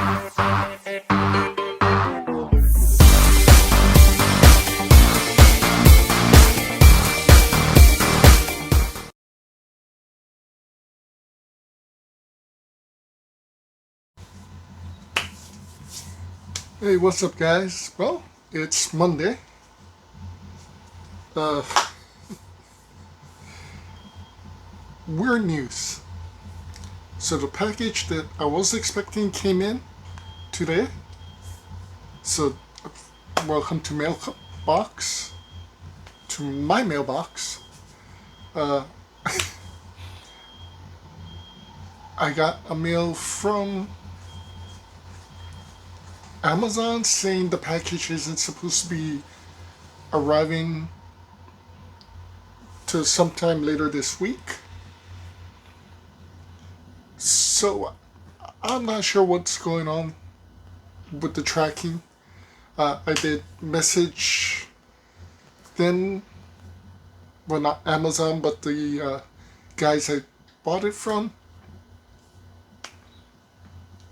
Hey, what's up, guys? Well, it's Monday. Uh, Weird news. So the package that I was expecting came in today. So, welcome to mailbox, to my mailbox. Uh, I got a mail from Amazon saying the package isn't supposed to be arriving till sometime later this week. So, I'm not sure what's going on with the tracking. I did message then, well, not Amazon, but the guys I bought it from,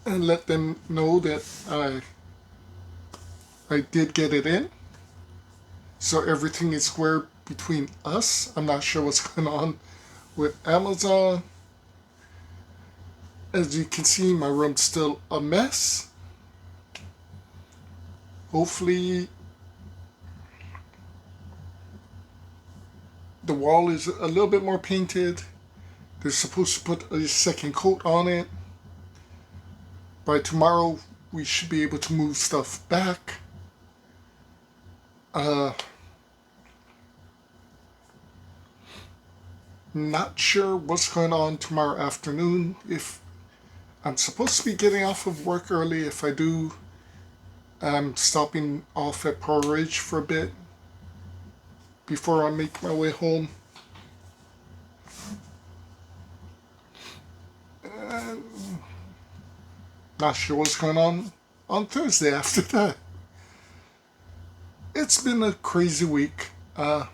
and let them know that I did get it in. So everything is square between us. I'm not sure what's going on with Amazon. As you can see, my room's still a mess. Hopefully the wall is a little bit more painted. They're supposed to put a second coat on it. By tomorrow, we should be able to move stuff back. Not sure what's going on tomorrow afternoon. If I'm supposed to be getting off of work early, if I do, I'm stopping off at Pearl Ridge for a bit before I make my way home. And not sure what's going on Thursday after that. It's been a crazy week. I'm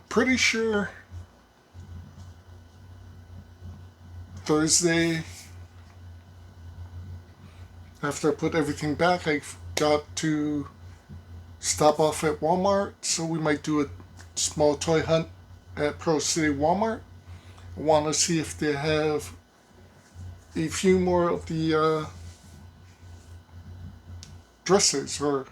pretty sure Thursday, after I put everything back, I got to stop off at Walmart, so we might do a small toy hunt at Pearl City Walmart. I want to see if they have a few more of the dressers or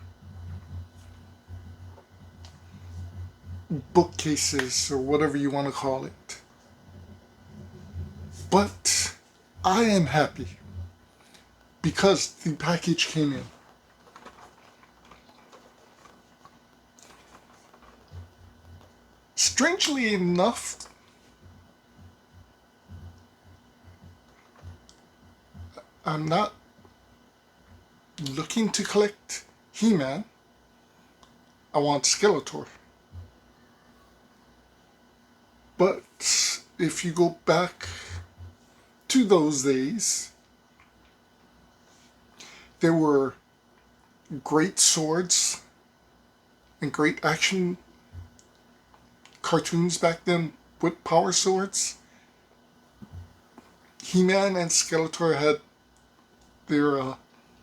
bookcases or whatever you want to call it. But I am happy because the package came in. Strangely enough, I'm not looking to collect He-Man. I want Skeletor. But if you go back to those days, there were great swords and great action cartoons back then with power swords. He-Man and Skeletor had their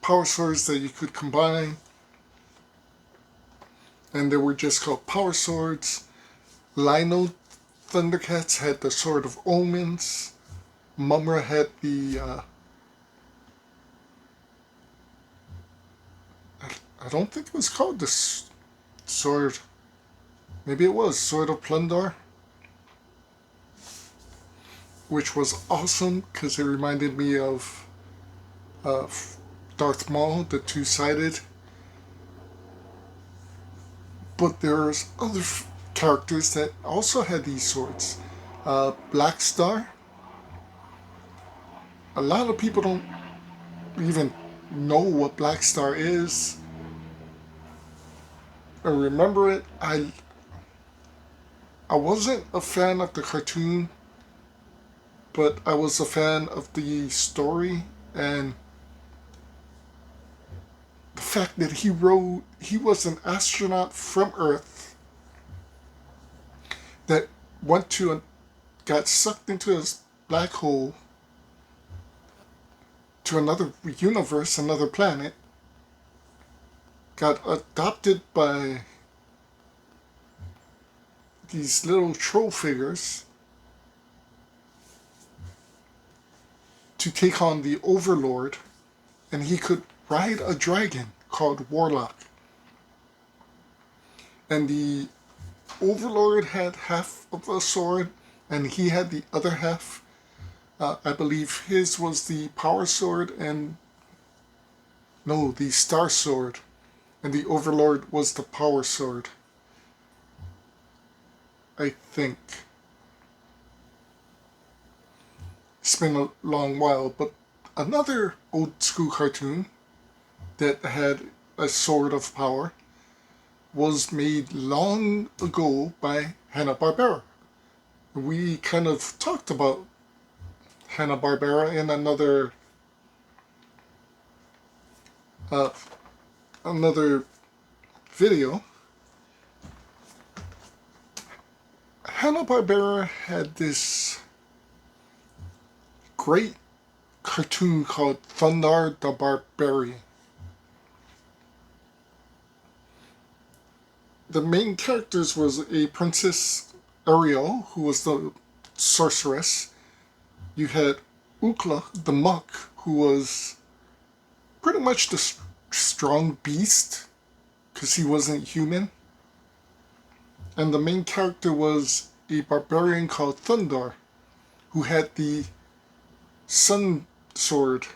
power swords that you could combine, and they were just called power swords. Lino Thundercats had the Sword of Omens. Mumra had the I don't think it was called the Sword. Maybe it was Sword of Thundarr, which was awesome because it reminded me of Darth Maul, the two-sided. But there's other characters that also had these swords. Black Star. A lot of people don't even know what Black Star is or remember it. I wasn't a fan of the cartoon, but I was a fan of the story and the fact that he was an astronaut from Earth that went to got sucked into a black hole to another universe, another planet, got adopted by these little troll figures to take on the Overlord, and he could ride a dragon called Warlock. And the Overlord had half of a sword, and he had the other half. I believe his was the power sword, and no, the star sword, and the Overlord was the power sword, I think. It's been a long while, but another old school cartoon that had a sword of power was made long ago by Hanna-Barbera. We kind of talked about Hanna-Barbera in another video. Hanna-Barbera had this great cartoon called Thundarr the Barbarian. The main characters was a Princess Ariel, who was the sorceress. You had Ukla, the monk, who was pretty much the strong beast, because he wasn't human. And the main character was a barbarian called Thundarr, who had the sun sword.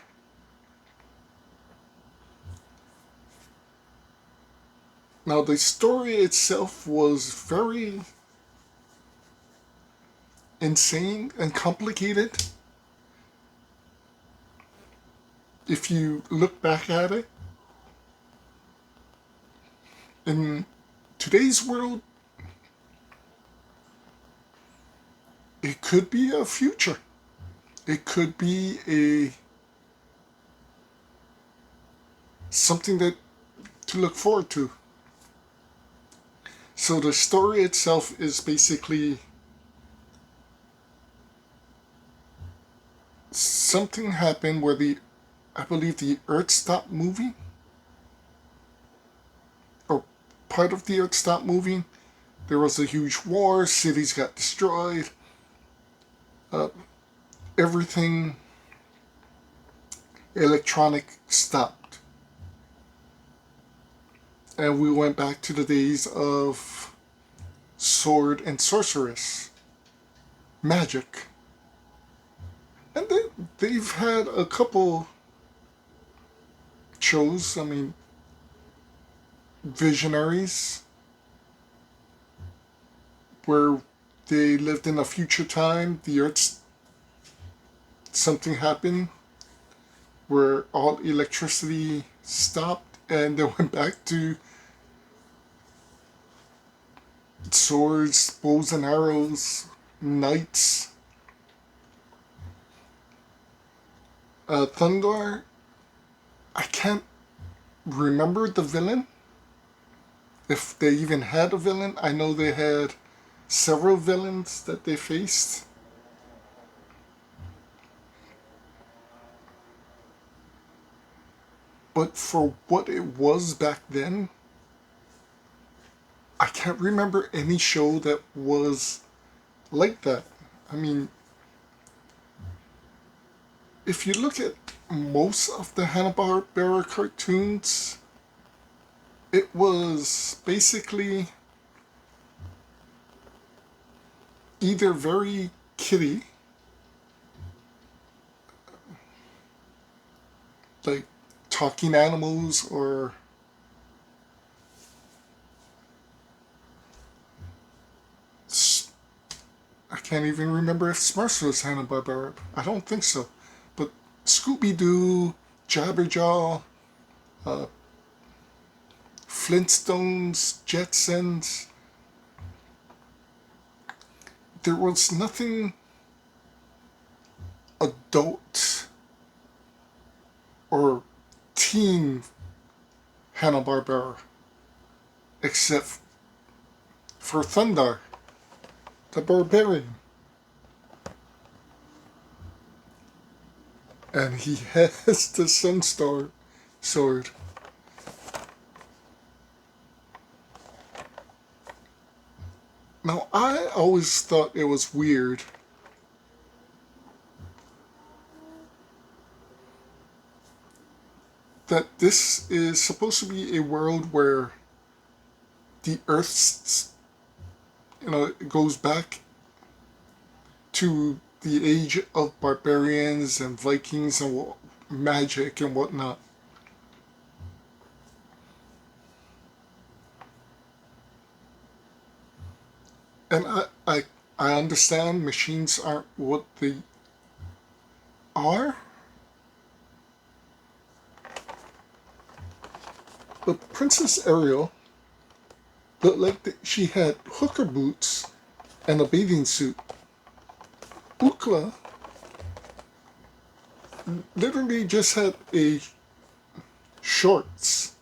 Now, the story itself was very insane and complicated. If you look back at it, in today's world, it could be a future. It could be something that to look forward to. So the story itself is basically something happened where I believe the Earth stopped moving, or part of the Earth stopped moving. There was a huge war, cities got destroyed, everything electronic stopped. And we went back to the days of sword and sorceress, magic. And they've had a couple shows, I mean, Visionaries, where they lived in a future time, the Earth, something happened where all electricity stopped, and they went back to swords, bows and arrows, knights. Thundarr, I can't remember the villain, if they even had a villain. I know they had several villains that they faced. But for what it was back then, I can't remember any show that was like that. I mean, if you look at most of the Hanna-Barbera cartoons, it was basically either very kiddie, like talking animals, or I can't even remember if Smurfs was Hanna-Barbera. I don't think so. But Scooby-Doo, Jabberjaw, Flintstones, Jetsons, there was nothing adult or teen Hanna-Barbera except for Thundarr the Barbarian. and he has the Sunstar sword. Now, I always thought it was weird that this is supposed to be a world where the Earth's, it goes back to the age of barbarians and Vikings and magic and whatnot. And I understand machines aren't what they are, but Princess Ariel looked like she had hooker boots and a bathing suit. Ukla literally just had a shorts.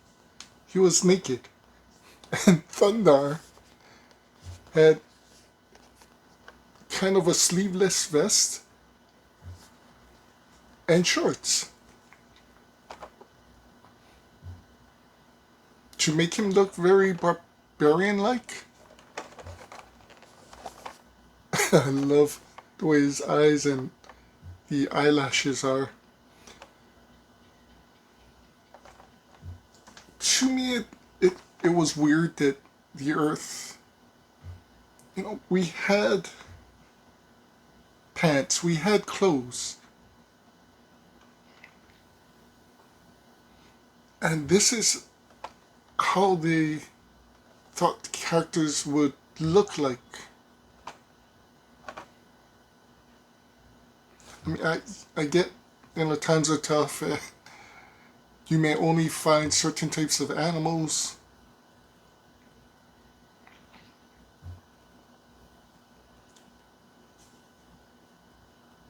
He was naked. And Thundarr had kind of a sleeveless vest and shorts to make him look very barbarian-like. I love the way his eyes and the eyelashes are. To me, it was weird that the Earth, we had pants, we had clothes. And this is how they thought the characters would look like. I mean, I get, times are tough. You may only find certain types of animals.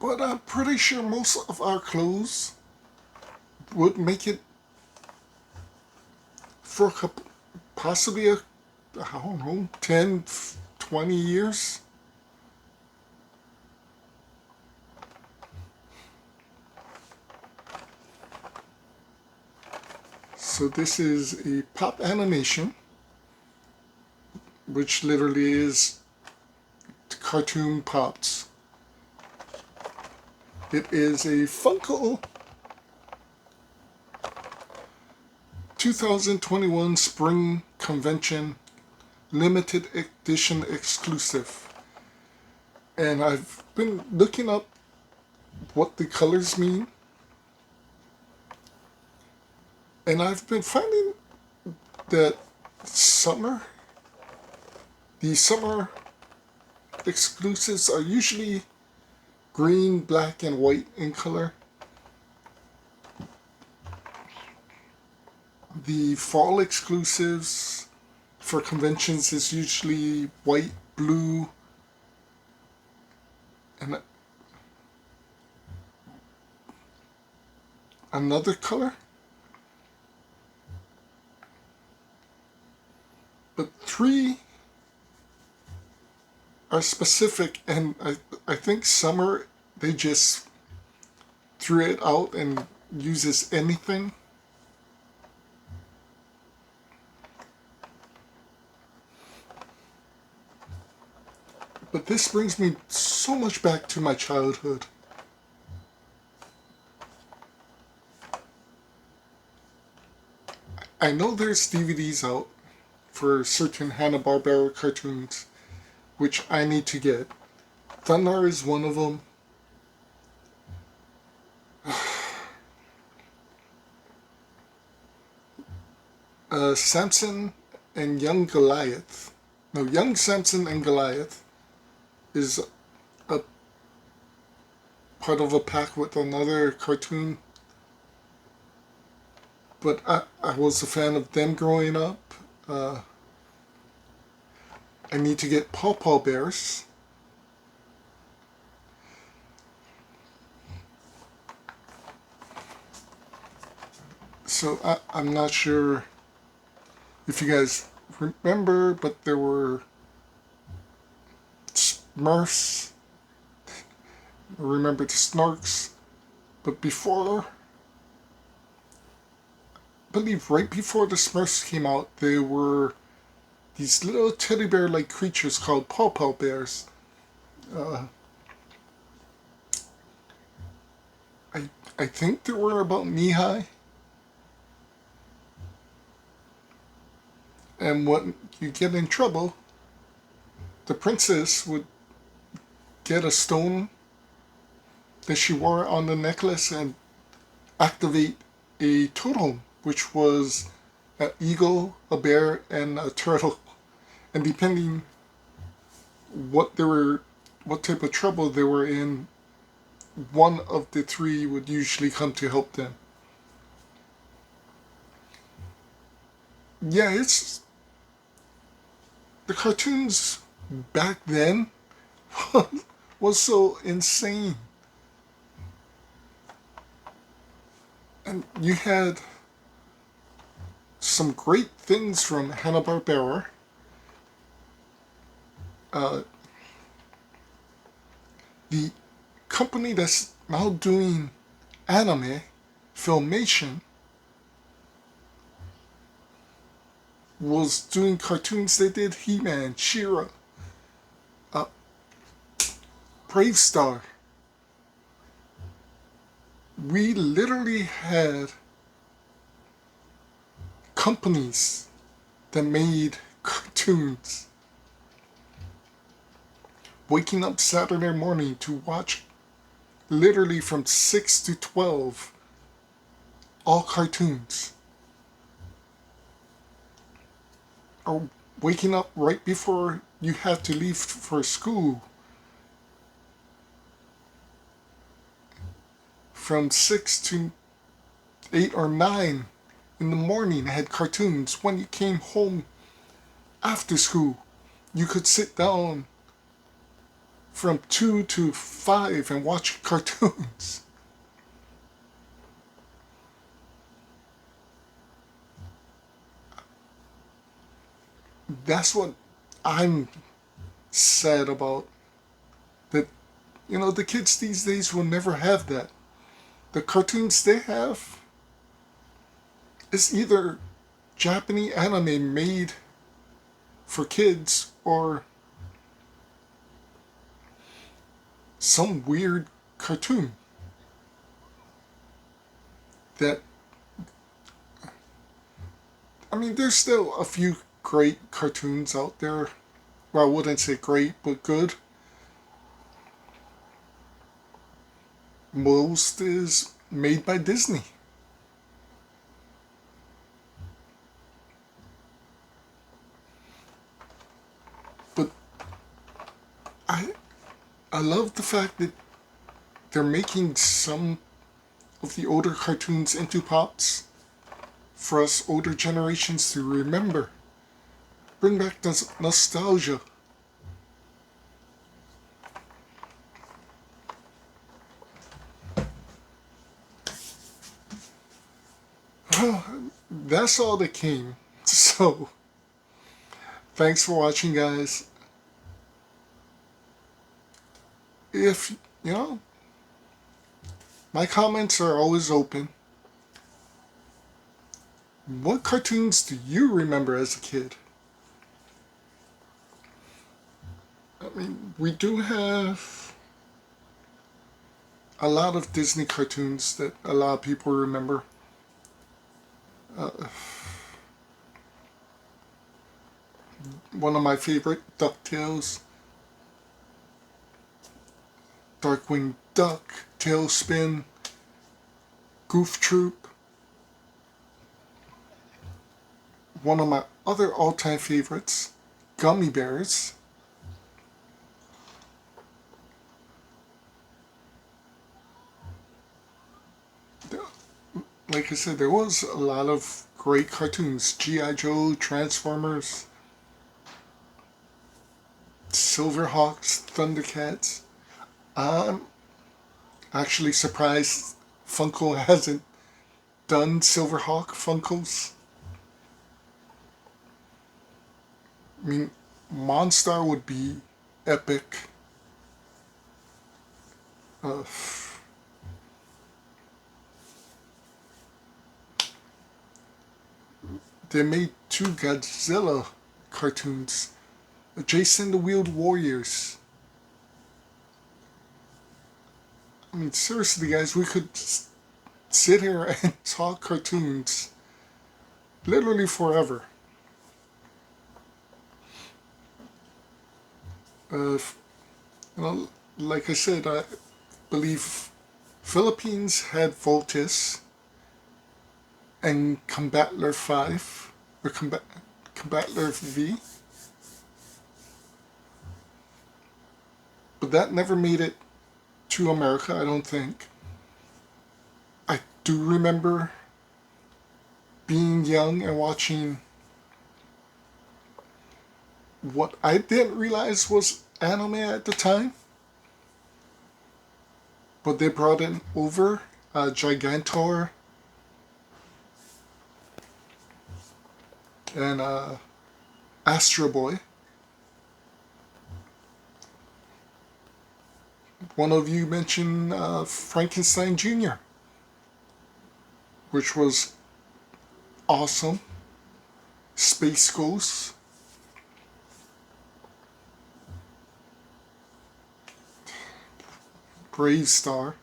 But I'm pretty sure most of our clothes would make it for a couple, possibly I don't know, 10, 20 years. So this is a pop animation, which literally is cartoon pops. It is a Funko 2021 Spring Convention limited edition exclusive. And I've been looking up what the colors mean. And I've been finding that the summer exclusives are usually green, black, and white in color. The fall exclusives for conventions is usually white, blue, and another color. But 3 are specific, and I think summer, they just threw it out and uses anything. But this brings me so much back to my childhood. I know there's DVDs out for certain Hanna-Barbera cartoons, which I need to get. Thundarr is one of them. Samson and Young Goliath. No, Young Samson and Goliath is a part of a pack with another cartoon. But I was a fan of them growing up. I need to get Paw Paw Bears. So I'm not sure if you guys remember, but there were Smurfs. Remember the Snarks? But before, I believe right before the Smurfs came out, there were these little teddy bear-like creatures called Paw Paw Bears. Uh, I I think they were about knee high, and when you get in trouble, the princess would get a stone that she wore on the necklace and activate a totem, which was an eagle, a bear, and a turtle. And depending what they were, what type of trouble they were in, one of the three would usually come to help them. Yeah, it's the cartoons back then was so insane. And you had some great things from Hanna-Barbera. Uh, the company that's now doing anime, Filmation, was doing cartoons. They did He-Man, She-Ra, uh, Brave Star. We literally had companies that made cartoons. Waking up Saturday morning to watch literally from 6 to 12 all cartoons. Or waking up right before you have to leave for school from 6 to 8 or 9 in the morning. I had cartoons. When you came home after school, you could sit down from 2 to 5 and watch cartoons. That's what I'm sad about. That, the kids these days will never have that. The cartoons they have is either Japanese anime made for kids or some weird cartoon that, I mean, there's still a few great cartoons out there. Well, I wouldn't say great, but good. Most is made by Disney. But I I love the fact that they're making some of the older cartoons into pops for us older generations to remember. Bring back the nostalgia. Well, that's all that came. So, thanks for watching, guys. If, my comments are always open. What cartoons do you remember as a kid? I mean, we do have a lot of Disney cartoons that a lot of people remember. Uh, One of my favorite, DuckTales, Darkwing Duck, Tailspin, Goof Troop. One of my other all-time favorites, Gummy Bears. Like I said, there was a lot of great cartoons. G.I. Joe, Transformers, Silverhawks, Thundercats. I'm actually surprised Funko hasn't done Silverhawk Funkos. I mean, Monstar would be epic. they made two Godzilla cartoons, Jason the Wheeled Warriors. I mean, seriously, guys, we could sit here and talk cartoons literally forever. Uh, you know, like I said, I believe Philippines had Voltis and Combatler 5, or Combatler V, but that never made it to America, I don't think. I do remember being young and watching what I didn't realize was anime at the time, but they brought in over Gigantor and Astro Boy. One of you mentioned Frankenstein Jr., which was awesome. Space Ghost. Brave Star.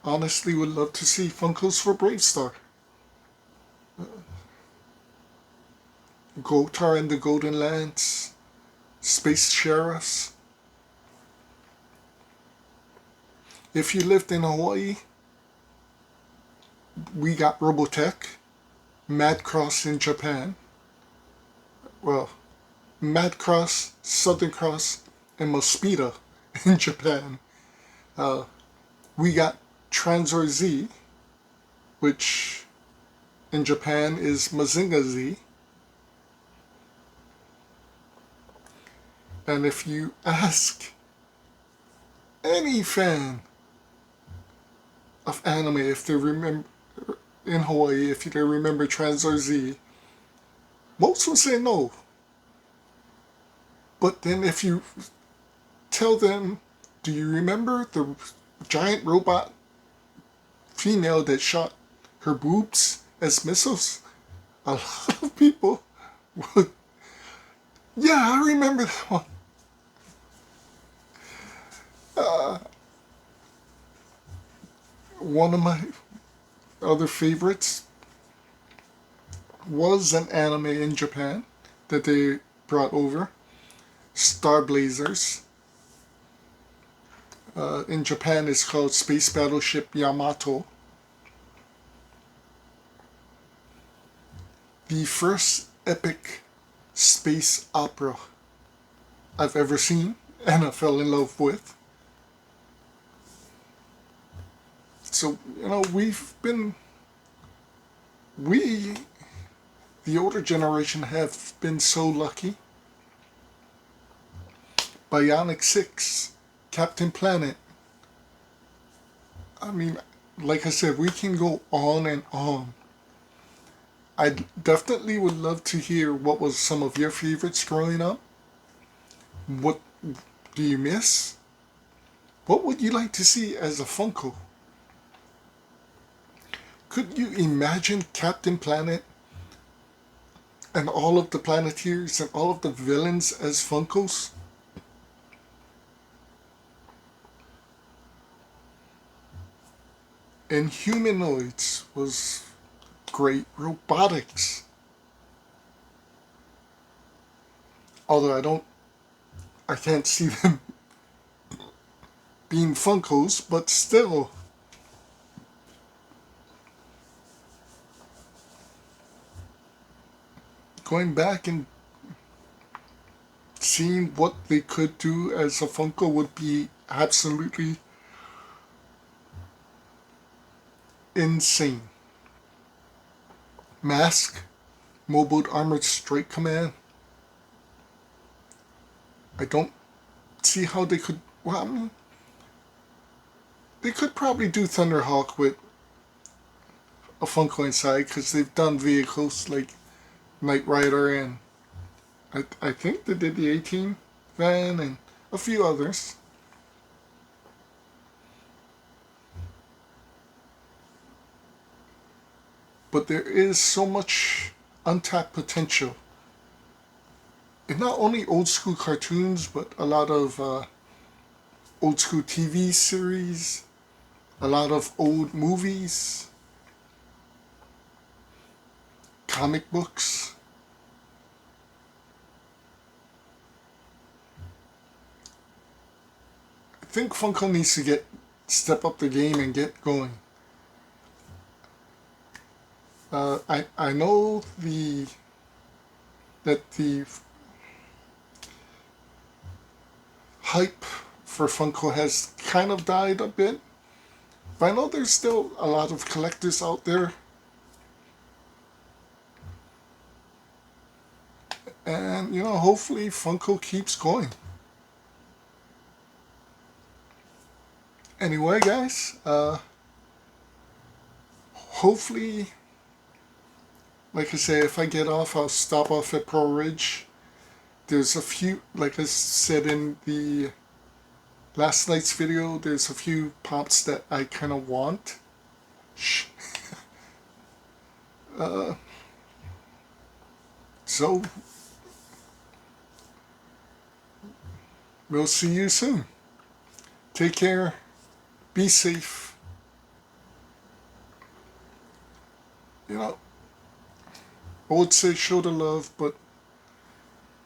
Honestly, would love to see Funkos for Brave Star. Gotar and the Golden Lance. Space Sheriffs. If you lived in Hawaii, we got Robotech, Madcross in Japan. Well, Madcross, Southern Cross, and Mosquito in Japan. We got Transor Z, which in Japan is Mazinga Z. And if you ask any fan of anime if they remember in Hawaii, if they remember Transor Z, most will say no. But then if you tell them, do you remember the giant robot female that shot her boobs as missiles? A lot of people would, yeah, I remember that one. One of my other favorites was an anime in Japan that they brought over, Star Blazers. In Japan, it's called Space Battleship Yamato. The first epic space opera I've ever seen and I fell in love with. So, you know, the older generation, have been so lucky. Bionic 6, Captain Planet. I mean, like I said, we can go on and on. I definitely would love to hear what was some of your favorites growing up. What do you miss? What would you like to see as a Funko? Could you imagine Captain Planet and all of the Planeteers and all of the villains as Funkos? And Humanoids was great. Robotics. Although I can't see them being Funkos, but still. Going back and seeing what they could do as a Funko would be absolutely insane. Mask, Mobile Armored Strike Command. I don't see how they could. Well, I mean, they could probably do Thunderhawk with a Funko inside because they've done vehicles like Knight Rider and I think they did the 18 van and a few others. But there is so much untapped potential in not only old school cartoons, but a lot of old school TV series, a lot of old movies, comic books. I think Funko needs to step up the game and get going. I know that the hype for Funko has kind of died a bit, but I know there's still a lot of collectors out there. And, hopefully Funko keeps going. Anyway, guys, hopefully, like I say, if I get off, I'll stop off at Pearl Ridge. There's a few, like I said in the last night's video, there's a few pops that I kind of want. So, we'll see you soon. Take care. Be safe. I would say show the love, but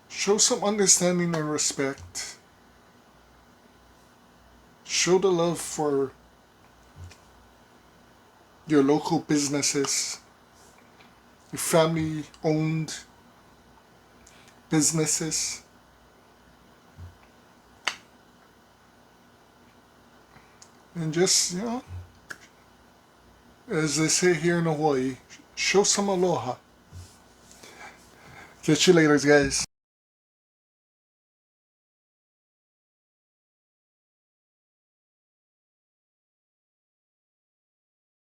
show some understanding and respect. Show the love for your local businesses, your family-owned businesses. And just, as they say here in Hawaii, show some aloha. Catch you later, guys.